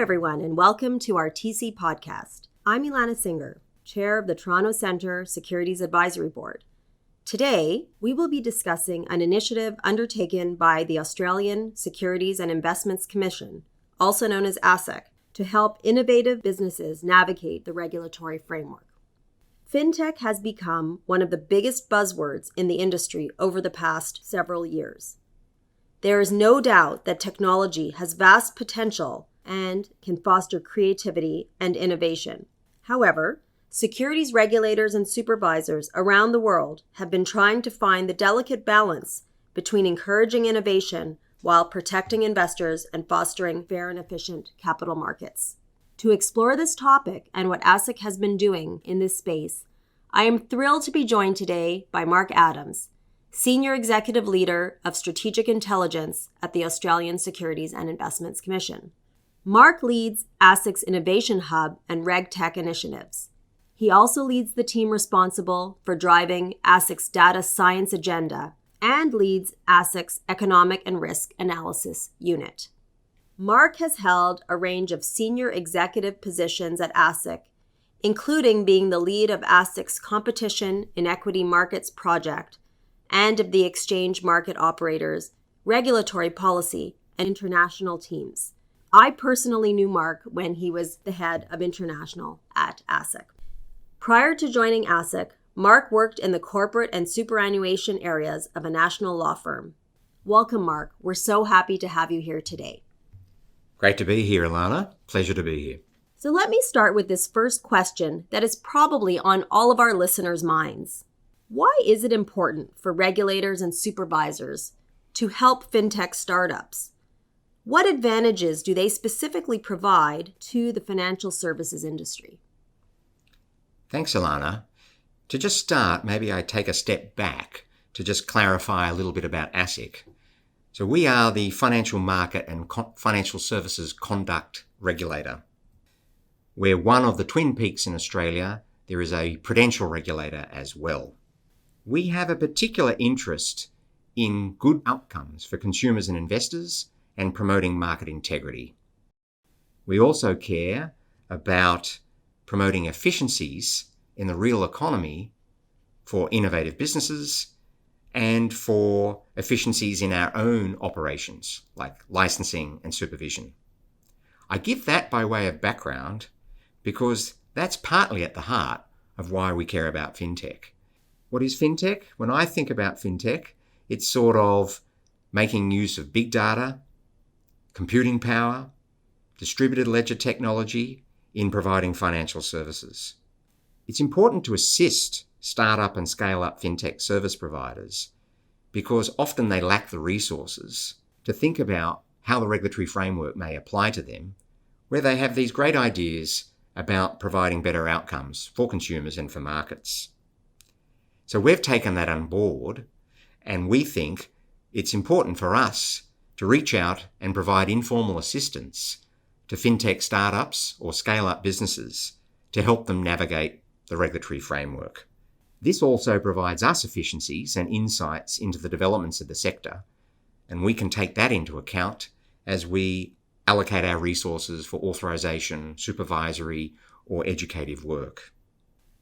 everyone, and welcome to our TC podcast. I'm Ilana Singer, Chair of the Toronto Centre Securities Advisory Board. Today, we will be discussing an initiative undertaken by the Australian Securities and Investments Commission, also known as ASIC, to help innovative businesses navigate the regulatory framework. Fintech has become one of the biggest buzzwords in the industry over the past several years. There is no doubt that technology has vast potential and can foster creativity and innovation. However, securities regulators and supervisors around the world have been trying to find the delicate balance between encouraging innovation while protecting investors and fostering fair and efficient capital markets. To explore this topic and what ASIC has been doing in this space, I am thrilled to be joined today by Mark Adams, Senior Executive Leader of Strategic Intelligence at the Australian Securities and Investments Commission. Mark leads ASIC's Innovation Hub and RegTech initiatives. He also leads the team responsible for driving ASIC's data science agenda and leads ASIC's Economic and Risk Analysis Unit. Mark has held a range of senior executive positions at ASIC, including being the lead of ASIC's Competition in Equity Markets project and of the exchange market operators, regulatory policy, and international teams. I personally knew Mark when he was the head of international at ASIC. Prior to joining ASIC, Mark worked in the corporate and superannuation areas of a national law firm. Welcome, Mark. We're so happy to have you here today. Great to be here, Ilana. Pleasure to be here. So let me start with this first question that is probably on all of our listeners' minds. Why is it important for regulators and supervisors to help fintech startups? What advantages do they specifically provide to the financial services industry? Thanks, Ilana. To just start, maybe I take a step back to just clarify a little bit about ASIC. So we are the Financial Market and Financial Services Conduct Regulator. We're one of the twin peaks in Australia. There is a prudential regulator as well. We have a particular interest in good outcomes for consumers and investors and promoting market integrity. We also care about promoting efficiencies in the real economy for innovative businesses and for efficiencies in our own operations, like licensing and supervision. I give that by way of background because that's partly at the heart of why we care about fintech. What is fintech? When I think about fintech, it's sort of making use of big data, computing power, distributed ledger technology in providing financial services. It's important to assist startup and scale-up fintech service providers because often they lack the resources to think about how the regulatory framework may apply to them, where they have these great ideas about providing better outcomes for consumers and for markets. So we've taken that on board, and we think it's important for us to reach out and provide informal assistance to fintech startups or scale-up businesses to help them navigate the regulatory framework. This also provides us efficiencies and insights into the developments of the sector, and we can take that into account as we allocate our resources for authorization, supervisory, or educative work.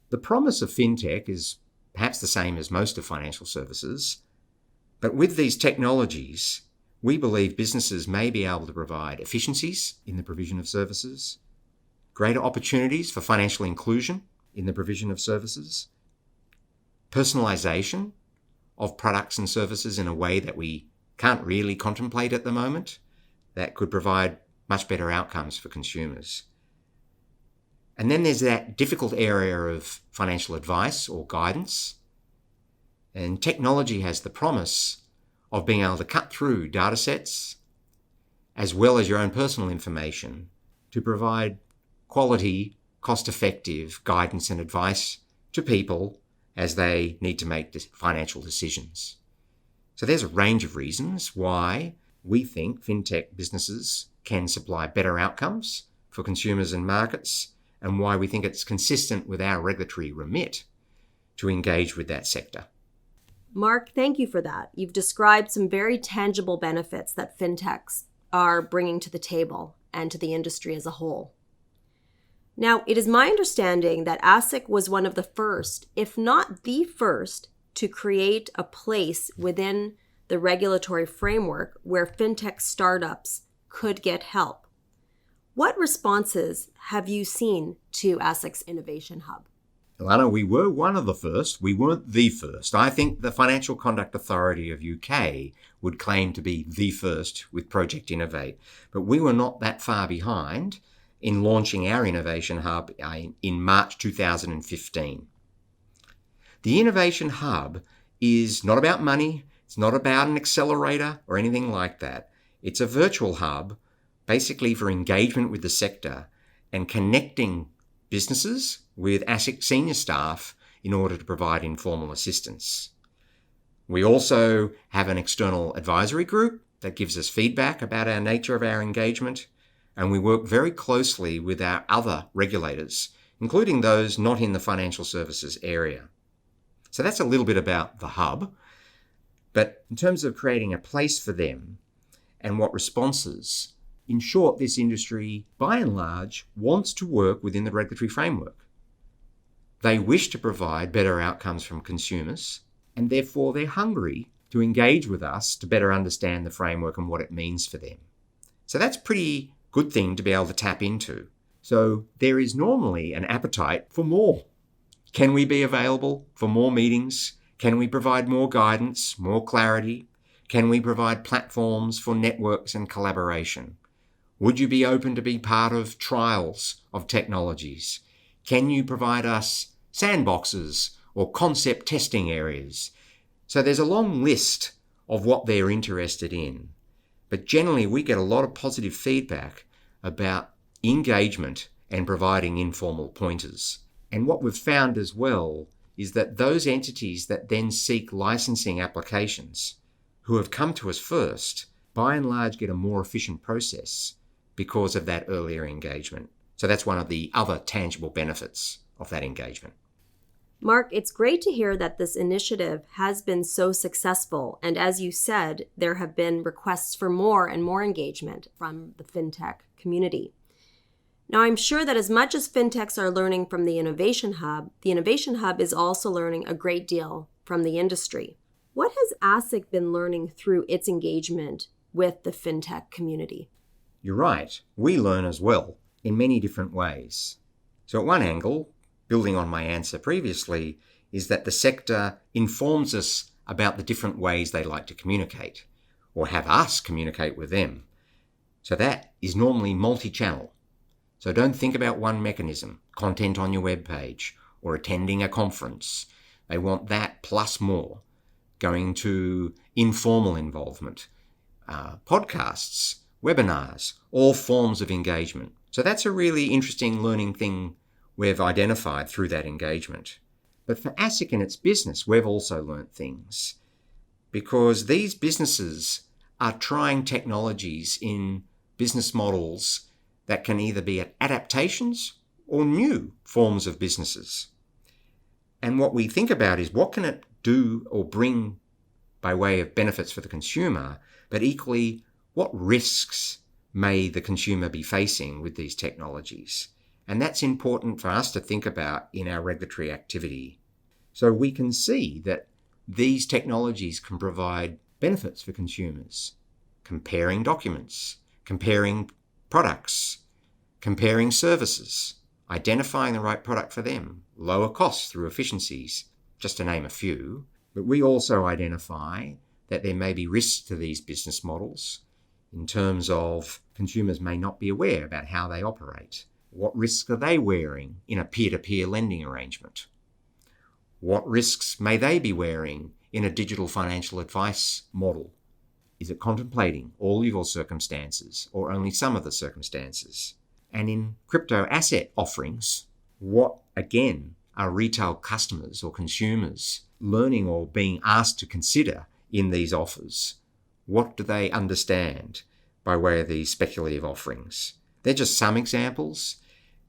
The promise of fintech is perhaps the same as most of financial services, but with these technologies, we believe businesses may be able to provide efficiencies in the provision of services, greater opportunities for financial inclusion in the provision of services, personalization of products and services in a way that we can't really contemplate at the moment, that could provide much better outcomes for consumers. And then there's that difficult area of financial advice or guidance. And technology has the promise of being able to cut through data sets as well as your own personal information to provide quality, cost-effective guidance and advice to people as they need to make financial decisions. So there's a range of reasons why we think fintech businesses can supply better outcomes for consumers and markets, and why we think it's consistent with our regulatory remit to engage with that sector. Mark, thank you for that. You've described some very tangible benefits that fintechs are bringing to the table. and to the industry as a whole. Now, it is my understanding that ASIC was one of the first, if not the first, to create a place within the regulatory framework where fintech startups could get help. What responses have you seen to ASIC's Innovation Hub? Alana, we were one of the first. We weren't the first. I think the Financial Conduct Authority of UK would claim to be the first with Project Innovate, but we were not that far behind in launching our Innovation Hub in March 2015. The Innovation Hub is not about money. It's not about an accelerator or anything like that. It's a virtual hub basically for engagement with the sector and connecting businesses with ASIC senior staff in order to provide informal assistance. We also have an external advisory group that gives us feedback about our nature of our engagement, and we work very closely with our other regulators, including those not in the financial services area. So that's a little bit about the hub, but in terms of creating a place for them and what responses, in short, this industry, by and large, wants to work within the regulatory framework. They wish to provide better outcomes from consumers, and therefore they're hungry to engage with us to better understand the framework and what it means for them. So that's a pretty good thing to be able to tap into. So there is normally an appetite for more. Can we be available for more meetings? Can we provide more guidance, more clarity? Can we provide platforms for networks and collaboration? Would you be open to be part of trials of technologies? Can you provide us sandboxes or concept testing areas? So there's a long list of what they're interested in. But generally, we get a lot of positive feedback about engagement and providing informal pointers. And what we've found as well is that those entities that then seek licensing applications, who have come to us first, by and large get a more efficient process because of that earlier engagement. So that's one of the other tangible benefits of that engagement. Mark, it's great to hear that this initiative has been so successful. And as you said, there have been requests for more and more engagement from the fintech community. Now, I'm sure that as much as fintechs are learning from the Innovation Hub is also learning a great deal from the industry. What has ASIC been learning through its engagement with the fintech community? You're right. We learn as well in many different ways. So at one angle, building on my answer previously, is that the sector informs us about the different ways they like to communicate or have us communicate with them. So that is normally multi-channel. So don't think about one mechanism, content on your web page or attending a conference. They want that plus more, going to informal involvement, podcasts, webinars, all forms of engagement. So that's a really interesting learning thing we've identified through that engagement. But for ASIC and its business, we've also learnt things because these businesses are trying technologies in business models that can either be adaptations or new forms of businesses. And what we think about is what can it do or bring by way of benefits for the consumer, but equally, what risks may the consumer be facing with these technologies? And that's important for us to think about in our regulatory activity. So we can see that these technologies can provide benefits for consumers, comparing documents, comparing products, comparing services, identifying the right product for them, lower costs through efficiencies, just to name a few. But we also identify that there may be risks to these business models in terms of consumers may not be aware about how they operate. What risks are they wearing in a peer-to-peer lending arrangement? What risks may they be wearing in a digital financial advice model? Is it contemplating all of your circumstances or only some of the circumstances? And in crypto asset offerings, what, again, are retail customers or consumers learning or being asked to consider in these offers? What do they understand by way of these speculative offerings? They're just some examples.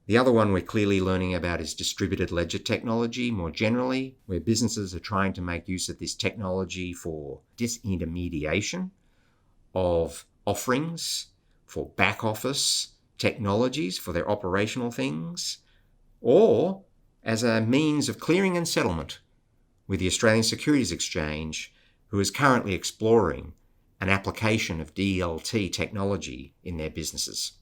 The other one we're clearly learning about is distributed ledger technology more generally, where businesses are trying to make use of this technology for disintermediation of offerings, for back office, technologies for their operational things, or as a means of clearing and settlement with the Australian Securities Exchange, who is currently exploring an application of DLT technology in their businesses.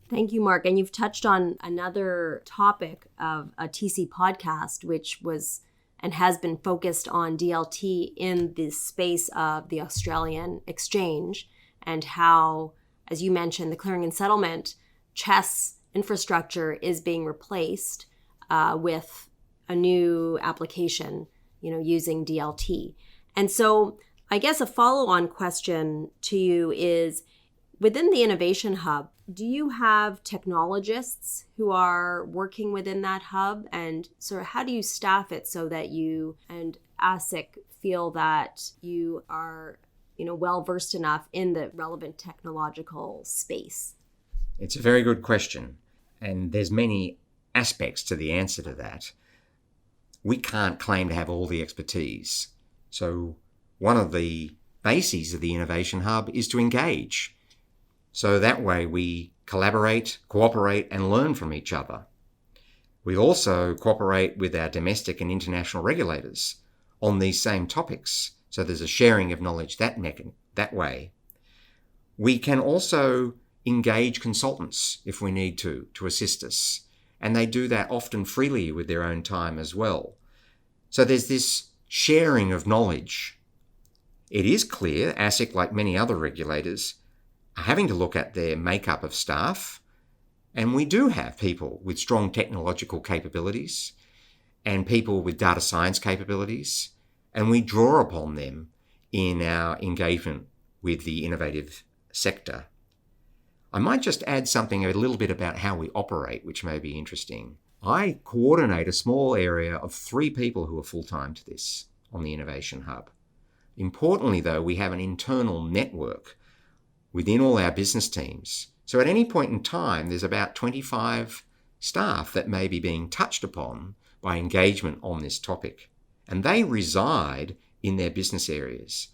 Thank you, Mark. And you've touched on another topic of a TC podcast, which was and has been focused on DLT in the space of the Australian Exchange, and how, as you mentioned, the clearing and settlement CHESS infrastructure is being replaced with a new application, using DLT. And so I guess a follow-on question to you is, within the Innovation Hub, do you have technologists who are working within that hub? And sort of how do you staff it so that you and ASIC feel that you are, well-versed enough in the relevant technological space? It's a very good question. And there's many aspects to the answer to that. We can't claim to have all the expertise. So one of the bases of the Innovation Hub is to engage. So that way we collaborate, cooperate, and learn from each other. We also cooperate with our domestic and international regulators on these same topics. So there's a sharing of knowledge that way. We can also engage consultants if we need to assist us. And they do that often freely with their own time as well. So there's this sharing of knowledge. It is clear ASIC, like many other regulators, are having to look at their makeup of staff. And we do have people with strong technological capabilities and people with data science capabilities. And we draw upon them in our engagement with the innovative sector. I might just add something a little bit about how we operate, which may be interesting. I coordinate a small area of 3 people who are full-time to this on the Innovation Hub. Importantly, though, we have an internal network within all our business teams. So at any point in time, there's about 25 staff that may be being touched upon by engagement on this topic. And they reside in their business areas.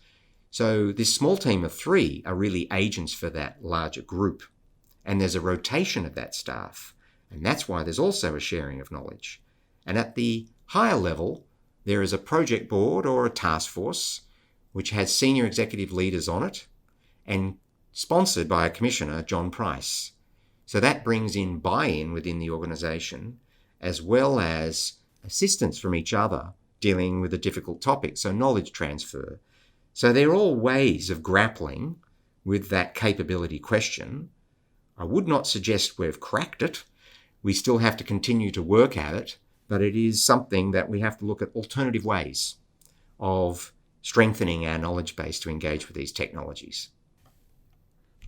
So this small team of 3 are really agents for that larger group. And there's a rotation of that staff. And that's why there's also a sharing of knowledge. And at the higher level, there is a project board or a task force which has senior executive leaders on it and sponsored by a commissioner, John Price. So that brings in buy-in within the organisation as well as assistance from each other dealing with a difficult topic, so knowledge transfer. So they're all ways of grappling with that capability question. I would not suggest we've cracked it. We still have to continue to work at it, but it is something that we have to look at alternative ways of strengthening our knowledge base to engage with these technologies.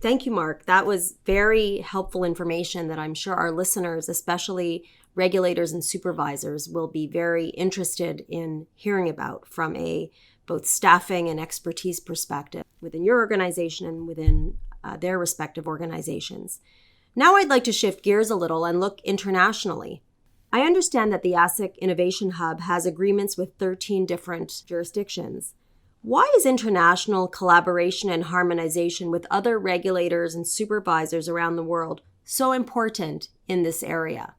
Thank you, Mark. That was very helpful information that I'm sure our listeners, especially regulators and supervisors, will be very interested in hearing about from a both staffing and expertise perspective within your organization and within their respective organizations. Now I'd like to shift gears a little and look internationally. I understand that the ASIC Innovation Hub has agreements with 13 different jurisdictions. Why is international collaboration and harmonization with other regulators and supervisors around the world so important in this area?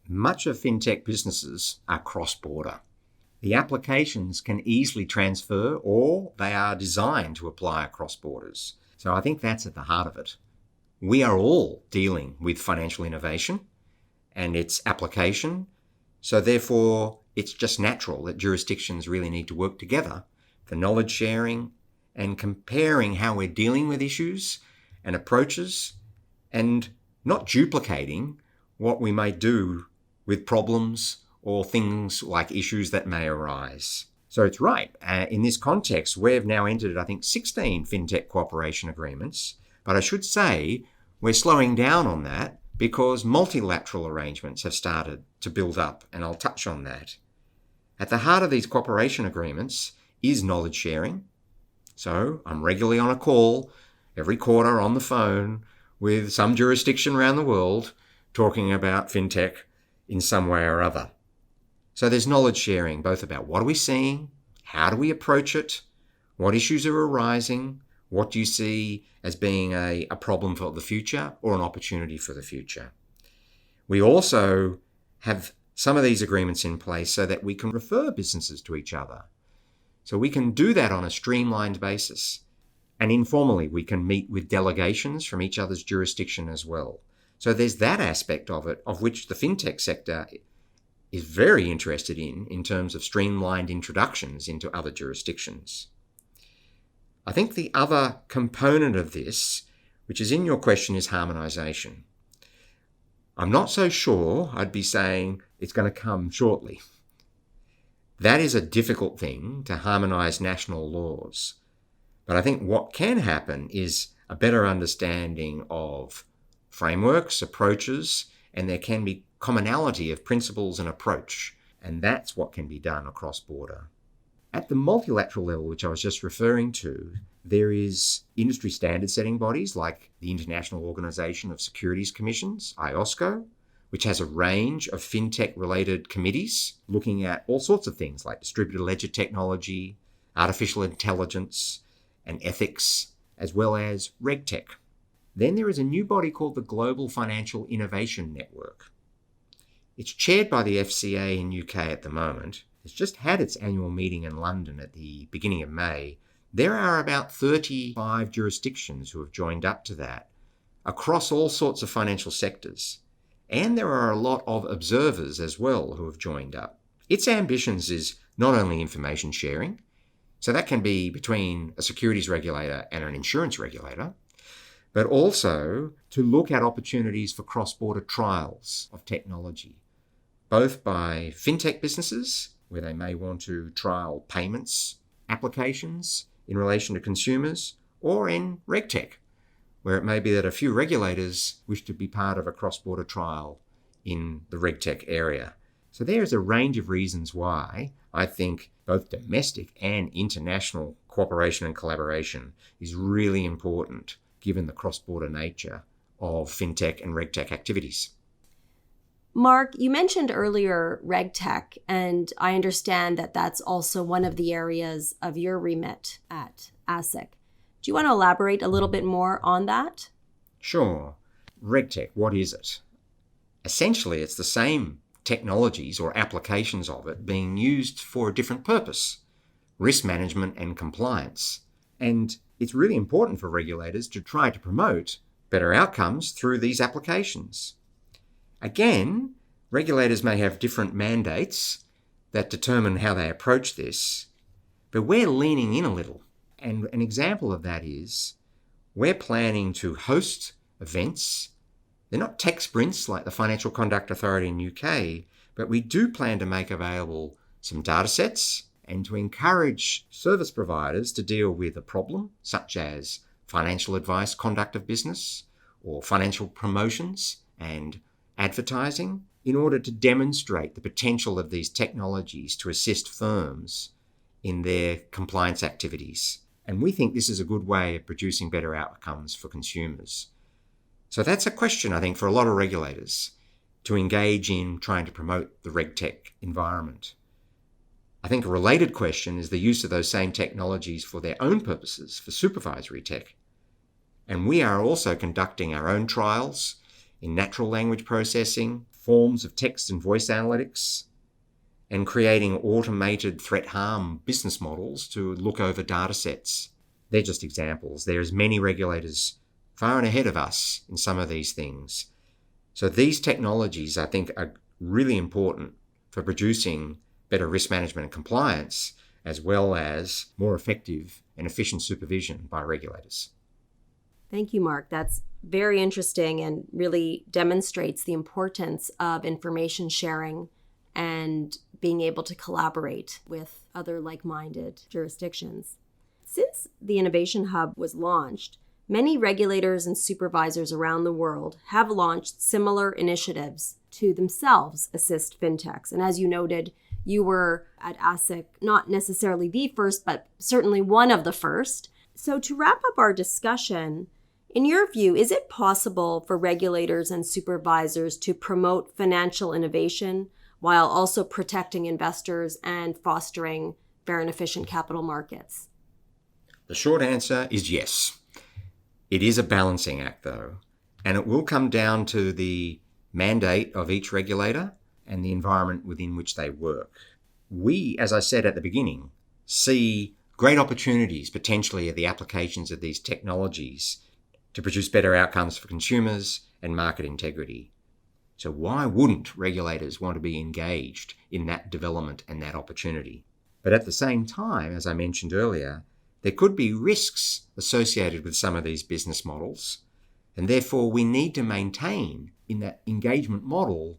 Much of fintech businesses are cross-border. The applications can easily transfer or they are designed to apply across borders. So I think that's at the heart of it. We are all dealing with financial innovation and its application. So therefore, it's just natural that jurisdictions really need to work together for knowledge sharing and comparing how we're dealing with issues and approaches and not duplicating what we may do with problems or things like issues that may arise. So it's right. In this context, we've now entered, I think, 16 fintech cooperation agreements. But I should say we're slowing down on that because multilateral arrangements have started to build up, and I'll touch on that. At the heart of these cooperation agreements is knowledge sharing. So I'm regularly on a call every quarter on the phone with some jurisdiction around the world talking about fintech in some way or other. So there's knowledge sharing both about what are we seeing, how do we approach it, what issues are arising, What do you see as being a problem for the future or an opportunity for the future? We also have some of these agreements in place so that we can refer businesses to each other. So we can do that on a streamlined basis. And informally, we can meet with delegations from each other's jurisdiction as well. So there's that aspect of it, of which the fintech sector is very interested in terms of streamlined introductions into other jurisdictions. I think the other component of this, which is in your question, is harmonization. I'm not so sure I'd be saying it's going to come shortly. That is a difficult thing, to harmonize national laws. But I think what can happen is a better understanding of frameworks, approaches, and there can be commonality of principles and approach. And that's what can be done across border. At the multilateral level, which I was just referring to, there is industry standard setting bodies like the International Organization of Securities Commissions, IOSCO, which has a range of fintech related committees looking at all sorts of things like distributed ledger technology, artificial intelligence, and ethics, as well as RegTech. Then there is a new body called the Global Financial Innovation Network. It's chaired by the FCA in UK at the moment. It's just had its annual meeting in London at the beginning of May. There are about 35 jurisdictions who have joined up to that across all sorts of financial sectors. And there are a lot of observers as well who have joined up. Its ambitions is not only information sharing, so that can be between a securities regulator and an insurance regulator, but also to look at opportunities for cross-border trials of technology, both by fintech businesses, where they may want to trial payments applications in relation to consumers, or in RegTech, where it may be that a few regulators wish to be part of a cross-border trial in the RegTech area. So there's a range of reasons why I think both domestic and international cooperation and collaboration is really important, given the cross-border nature of fintech and RegTech activities. Mark, you mentioned earlier RegTech, and I understand that that's also one of the areas of your remit at ASIC. Do you want to elaborate a little bit more on that? Sure. RegTech, what is it? Essentially, it's the same technologies or applications of it being used for a different purpose, risk management and compliance. And it's really important for regulators to try to promote better outcomes through these applications. Again, regulators may have different mandates that determine how they approach this, but we're leaning in a little. And an example of that is we're planning to host events. They're not tech sprints like the Financial Conduct Authority in UK, but we do plan to make available some data sets and to encourage service providers to deal with a problem such as financial advice, conduct of business, or financial promotions and advertising, in order to demonstrate the potential of these technologies to assist firms in their compliance activities. And we think this is a good way of producing better outcomes for consumers. So that's a question, I think, for a lot of regulators to engage in trying to promote the RegTech environment. I think a related question is the use of those same technologies for their own purposes, for supervisory tech. And we are also conducting our own trials in natural language processing, forms of text and voice analytics, and creating automated threat harm business models to look over data sets. They're just examples. There's many regulators far and ahead of us in some of these things. So these technologies, I think, are really important for producing better risk management and compliance, as well as more effective and efficient supervision by regulators. Thank you, Mark. That's very interesting and really demonstrates the importance of information sharing and being able to collaborate with other like-minded jurisdictions. Since the Innovation Hub was launched, many regulators and supervisors around the world have launched similar initiatives to themselves assist fintechs. And as you noted, you were at ASIC, not necessarily the first, but certainly one of the first. So to wrap up our discussion, in your view, is it possible for regulators and supervisors to promote financial innovation while also protecting investors and fostering fair and efficient capital markets? The short answer is yes. It is a balancing act, though, and it will come down to the mandate of each regulator and the environment within which they work. We, as I said at the beginning, see great opportunities potentially at the applications of these technologies to produce better outcomes for consumers and market integrity. So why wouldn't regulators want to be engaged in that development and that opportunity? But at the same time, as I mentioned earlier, there could be risks associated with some of these business models, and therefore we need to maintain in that engagement model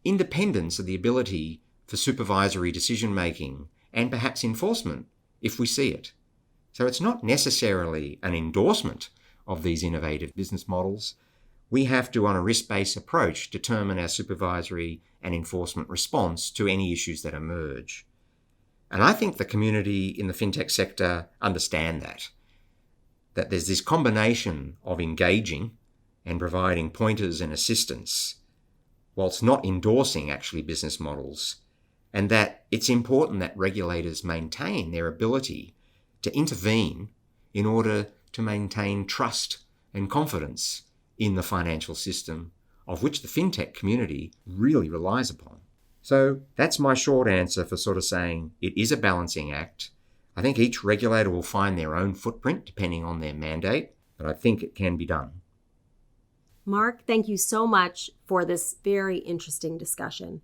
independence of the ability for supervisory decision-making and perhaps enforcement if we see it. So it's not necessarily an endorsement of these innovative business models. We have to, on a risk-based approach, determine our supervisory and enforcement response to any issues that emerge. And I think the community in the fintech sector understand that there's this combination of engaging and providing pointers and assistance whilst not endorsing actually business models, and that it's important that regulators maintain their ability to intervene in order to maintain trust and confidence in the financial system, of which the fintech community really relies upon. So that's my short answer for sort of saying it is a balancing act. I think each regulator will find their own footprint depending on their mandate, but I think it can be done. Mark, thank you so much for this very interesting discussion.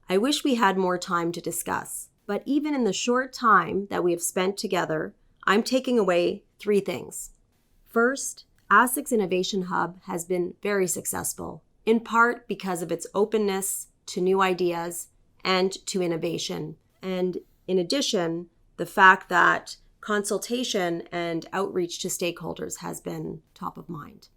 I wish we had more time to discuss, but even in the short time that we have spent together, I'm taking away 3 things. First, ASIC's Innovation Hub has been very successful, in part because of its openness to new ideas and to innovation. And in addition, the fact that consultation and outreach to stakeholders has been top of mind.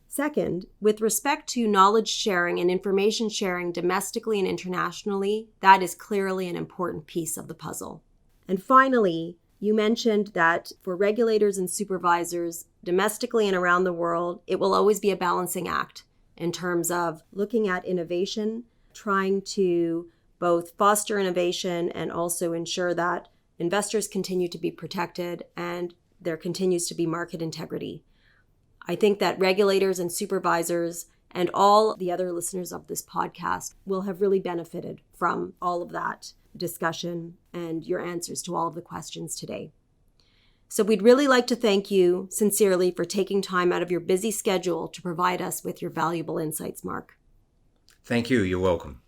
Second, with respect to knowledge sharing and information sharing domestically and internationally, that is clearly an important piece of the puzzle. And finally, you mentioned that for regulators and supervisors domestically and around the world, it will always be a balancing act in terms of looking at innovation, trying to both foster innovation and also ensure that investors continue to be protected and there continues to be market integrity. I think that regulators and supervisors and all the other listeners of this podcast will have really benefited from all of that discussion and your answers to all of the questions today. So we'd really like to thank you sincerely for taking time out of your busy schedule to provide us with your valuable insights, Mark. Thank you. You're welcome.